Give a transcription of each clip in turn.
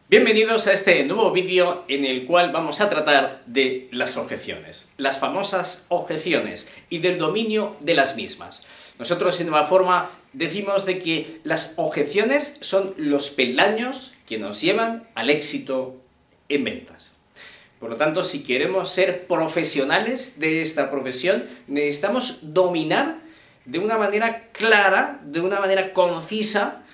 Bienvenidos a este nuevo vídeo en el cual vamos a tratar de las objeciones, las famosas objeciones y del dominio de las mismas. Nosotros en Nueva Forma decimos de que las objeciones son los peldaños que nos llevan al éxito en ventas. Por lo tanto, si queremos ser profesionales de esta profesión, necesitamos dominar de una manera clara, de una manera concisa,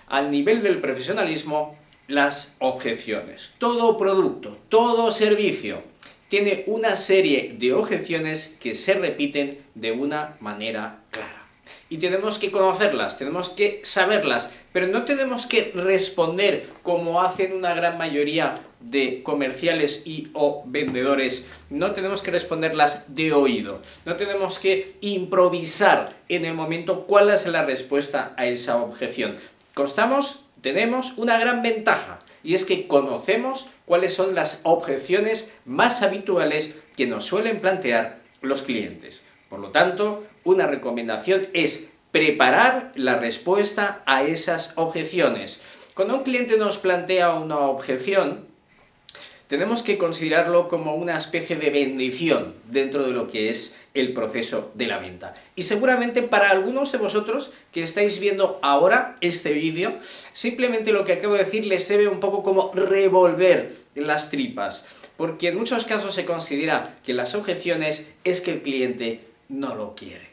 al nivel del profesionalismo, las objeciones. Todo producto, todo servicio tiene una serie de objeciones que se repiten de una manera clara. Y tenemos que conocerlas, tenemos que saberlas, pero no tenemos que responder como hacen una gran mayoría de comerciales y o vendedores. No tenemos que responderlas de oído, no tenemos que improvisar en el momento cuál es la respuesta a esa objeción. Tenemos una gran ventaja, y es que conocemos cuáles son las objeciones más habituales que nos suelen plantear los clientes. Por lo tanto, una recomendación es preparar la respuesta a esas objeciones. Cuando un cliente nos plantea una objeción, tenemos que considerarlo como una especie de bendición dentro de lo que es el proceso de la venta. Y seguramente para algunos de vosotros que estáis viendo ahora este vídeo, simplemente lo que acabo de decir les debe un poco como revolver las tripas, porque en muchos casos se considera que las objeciones es que el cliente no lo quiere.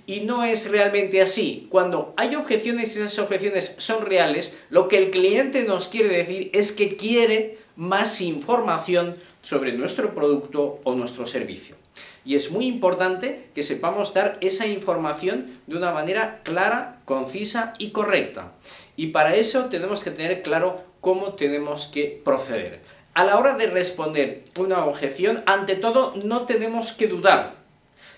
Y no es realmente así. Cuando hay objeciones y esas objeciones son reales, lo que el cliente nos quiere decir es que quiere más información sobre nuestro producto o nuestro servicio. Y es muy importante que sepamos dar esa información de una manera clara, concisa y correcta. Y para eso tenemos que tener claro cómo tenemos que proceder. A la hora de responder una objeción, ante todo, no tenemos que dudar.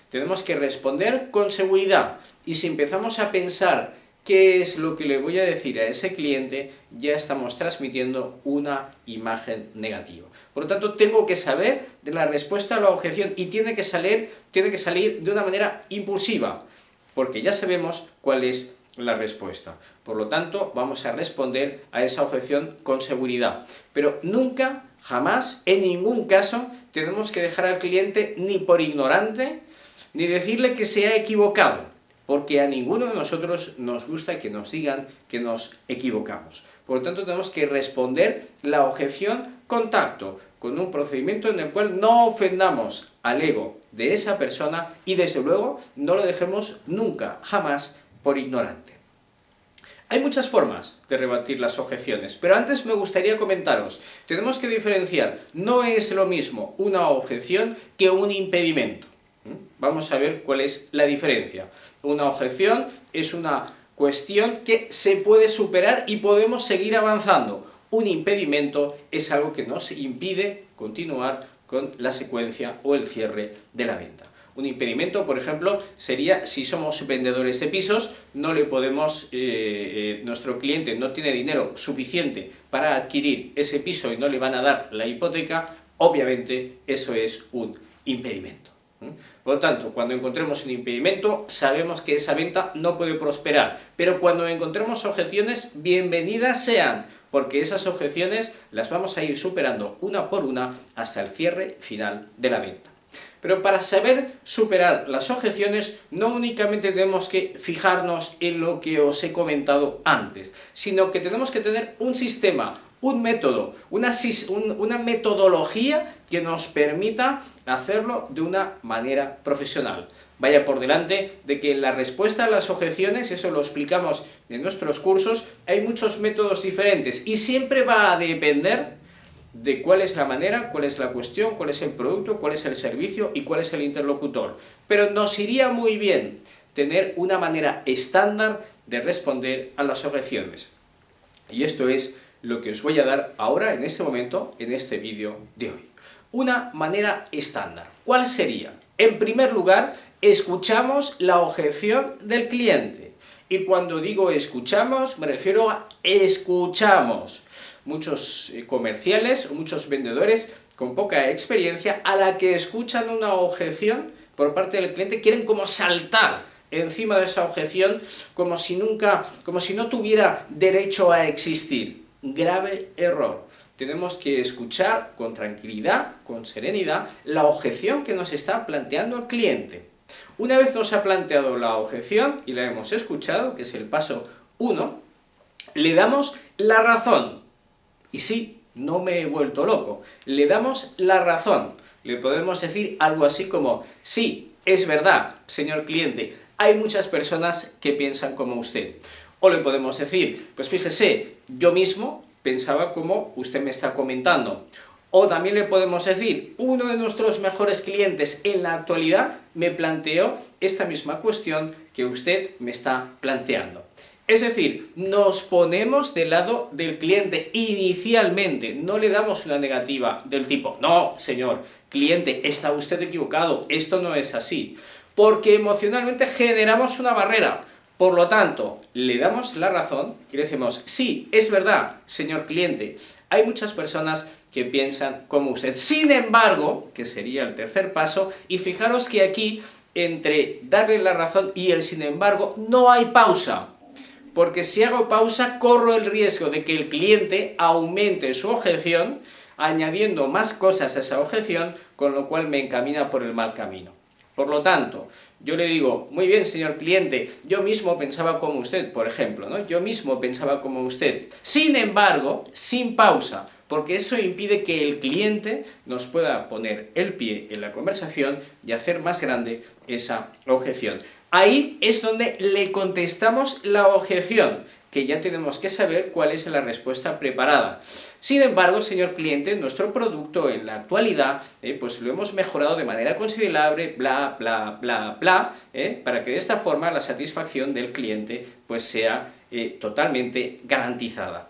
Tenemos que responder con seguridad. Y si empezamos a pensar qué es lo que le voy a decir a ese cliente, ya estamos transmitiendo una imagen negativa. Por lo tanto, tengo que saber de la respuesta a la objeción y tiene que salir de una manera impulsiva, porque ya sabemos cuál es la respuesta. Por lo tanto, vamos a responder a esa objeción con seguridad. Pero nunca, jamás, en ningún caso, tenemos que dejar al cliente ni por ignorante, ni decirle que se ha equivocado, porque a ninguno de nosotros nos gusta que nos digan que nos equivocamos. Por lo tanto, tenemos que responder la objeción con tacto, con un procedimiento en el cual no ofendamos al ego de esa persona y, desde luego, no lo dejemos nunca, jamás, por ignorante. Hay muchas formas de rebatir las objeciones, pero antes me gustaría comentaros, tenemos que diferenciar, no es lo mismo una objeción que un impedimento. Vamos a ver cuál es la diferencia. Una objeción es una cuestión que se puede superar y podemos seguir avanzando. Un impedimento es algo que nos impide continuar con la secuencia o el cierre de la venta. Un impedimento, por ejemplo, sería si somos vendedores de pisos, no le podemos, nuestro cliente no tiene dinero suficiente para adquirir ese piso y no le van a dar la hipoteca, obviamente eso es un impedimento. Por lo tanto, cuando encontremos un impedimento, sabemos que esa venta no puede prosperar, pero cuando encontremos objeciones, bienvenidas sean, porque esas objeciones las vamos a ir superando una por una hasta el cierre final de la venta. Pero para saber superar las objeciones, no únicamente tenemos que fijarnos en lo que os he comentado antes, sino que tenemos que tener un sistema, un método, una metodología que nos permita hacerlo de una manera profesional. Vaya por delante de que en la respuesta a las objeciones, eso lo explicamos en nuestros cursos, hay muchos métodos diferentes y siempre va a depender de cuál es la manera, cuál es la cuestión, cuál es el producto, cuál es el servicio y cuál es el interlocutor. Pero nos iría muy bien tener una manera estándar de responder a las objeciones. Y esto es lo que os voy a dar ahora, en este momento, en este vídeo de hoy. Una manera estándar. ¿Cuál sería? En primer lugar, escuchamos la objeción del cliente. Y cuando digo escuchamos, me refiero a escuchamos. Muchos comerciales o muchos vendedores con poca experiencia, a la que escuchan una objeción por parte del cliente, quieren como saltar encima de esa objeción como si no tuviera derecho a existir. Grave error. tenemos que escuchar con tranquilidad, con serenidad, la objeción que nos está planteando el cliente. Una vez nos ha planteado la objeción y la hemos escuchado, que es el paso 1, le damos la razón. Y sí, no me he vuelto loco. Le damos la razón. Le podemos decir algo así como: sí, es verdad, señor cliente, hay muchas personas que piensan como usted. O le podemos decir: pues fíjese, yo mismo pensaba como usted me está comentando. O también le podemos decir: uno de nuestros mejores clientes en la actualidad me planteó esta misma cuestión que usted me está planteando. Es decir, nos ponemos del lado del cliente inicialmente, no le damos una negativa del tipo: no, señor cliente, está usted equivocado, esto no es así. Porque emocionalmente generamos una barrera. Por lo tanto, le damos la razón y le decimos: sí, es verdad, señor cliente, hay muchas personas que piensan como usted. Sin embargo, que sería el tercer paso, y fijaros que aquí, entre darle la razón y el sin embargo, no hay pausa. Porque si hago pausa, corro el riesgo de que el cliente aumente su objeción, añadiendo más cosas a esa objeción, con lo cual me encamina por el mal camino. Por lo tanto, yo le digo: muy bien, señor cliente, yo mismo pensaba como usted, por ejemplo, ¿no? Yo mismo pensaba como usted. Sin embargo, sin pausa, porque eso impide que el cliente nos pueda poner el pie en la conversación y hacer más grande esa objeción. Ahí es donde le contestamos la objeción, que ya tenemos que saber cuál es la respuesta preparada. Sin embargo, señor cliente, nuestro producto en la actualidad, pues lo hemos mejorado de manera considerable, bla, bla, bla, bla, para que de esta forma la satisfacción del cliente pues sea totalmente garantizada.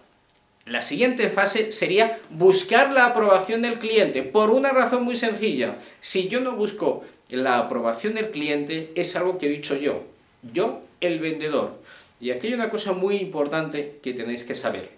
La siguiente fase sería buscar la aprobación del cliente, por una razón muy sencilla. Si yo no busco la aprobación del cliente, es algo que he dicho yo, el vendedor. Y aquí hay una cosa muy importante que tenéis que saber.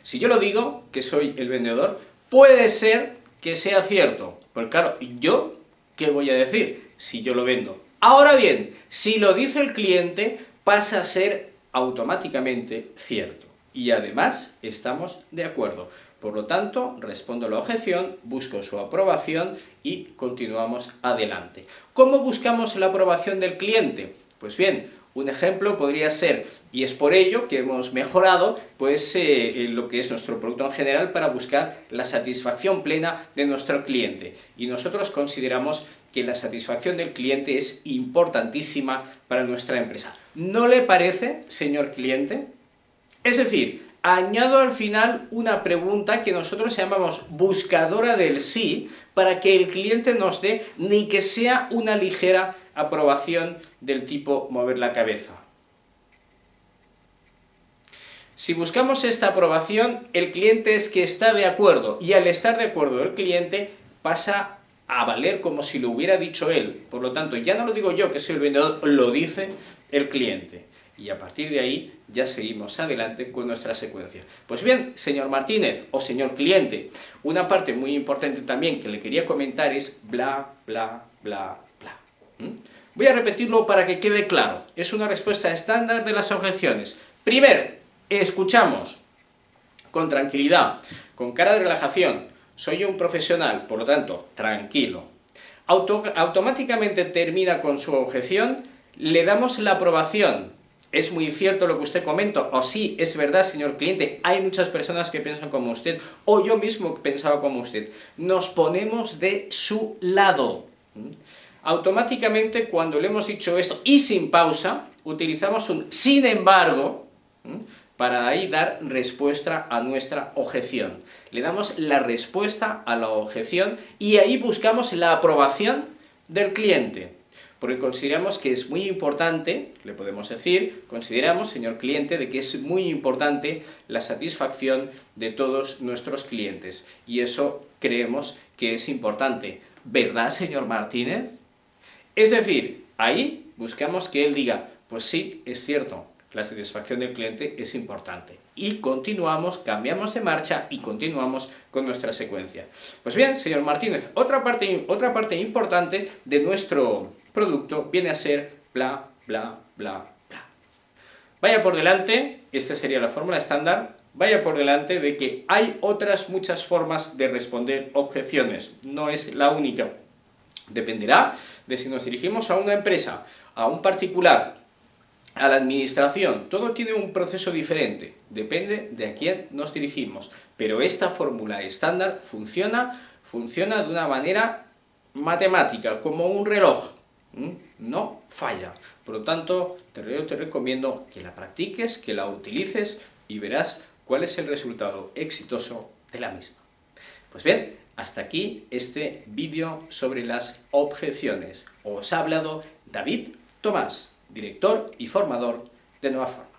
Si yo lo digo, que soy el vendedor, puede ser que sea cierto. Porque claro, ¿yo qué voy a decir si yo lo vendo? Ahora bien, si lo dice el cliente, pasa a ser automáticamente cierto. Y además, estamos de acuerdo. Por lo tanto, respondo la objeción, busco su aprobación y continuamos adelante. ¿Cómo buscamos la aprobación del cliente? Pues bien, un ejemplo podría ser, y es por ello que hemos mejorado pues, lo que es nuestro producto en general para buscar la satisfacción plena de nuestro cliente. Y nosotros consideramos que la satisfacción del cliente es importantísima para nuestra empresa. ¿No le parece, señor cliente? Es decir, añado al final una pregunta que nosotros llamamos buscadora del sí, para que el cliente nos dé ni que sea una ligera aprobación del tipo mover la cabeza. Si buscamos esta aprobación, el cliente es que está de acuerdo, y al estar de acuerdo el cliente pasa a valer como si lo hubiera dicho él. Por lo tanto, ya no lo digo yo que soy el vendedor, lo dice el cliente. Y a partir de ahí ya seguimos adelante con nuestra secuencia. Pues bien, señor Martínez o señor cliente, una parte muy importante también que le quería comentar es bla, bla, bla, bla. Voy a repetirlo para que quede claro. Es una respuesta estándar de las objeciones. Primero, escuchamos con tranquilidad, con cara de relajación. Soy un profesional, por lo tanto, tranquilo. Automáticamente termina con su objeción, le damos la aprobación. ¿Es muy cierto lo que usted comenta? O sí, es verdad, señor cliente, hay muchas personas que piensan como usted, o yo mismo pensaba como usted. Nos ponemos de su lado. Automáticamente, cuando le hemos dicho esto, y sin pausa, utilizamos un sin embargo, para ahí dar respuesta a nuestra objeción. Le damos la respuesta a la objeción y ahí buscamos la aprobación del cliente. Porque consideramos que es muy importante, le podemos decir, consideramos, señor cliente, de que es muy importante la satisfacción de todos nuestros clientes. Y eso creemos que es importante. ¿Verdad, señor Martínez? Es decir, ahí buscamos que él diga: pues sí, es cierto, la satisfacción del cliente es importante. Y continuamos, cambiamos de marcha y continuamos con nuestra secuencia. Pues bien, señor Martínez, otra parte importante de nuestro producto viene a ser bla, bla, bla, bla. Vaya por delante, esta sería la fórmula estándar, vaya por delante de que hay otras muchas formas de responder objeciones, no es la única. Dependerá de si nos dirigimos a una empresa, a un particular, a la administración. Todo tiene un proceso diferente, depende de a quién nos dirigimos. Pero esta fórmula estándar funciona de una manera matemática, como un reloj. No falla. Por lo tanto, te recomiendo que la practiques, que la utilices y verás cuál es el resultado exitoso de la misma. Pues bien, hasta aquí este vídeo sobre las objeciones. Os ha hablado David Tomás, director y formador de Nueva Forma.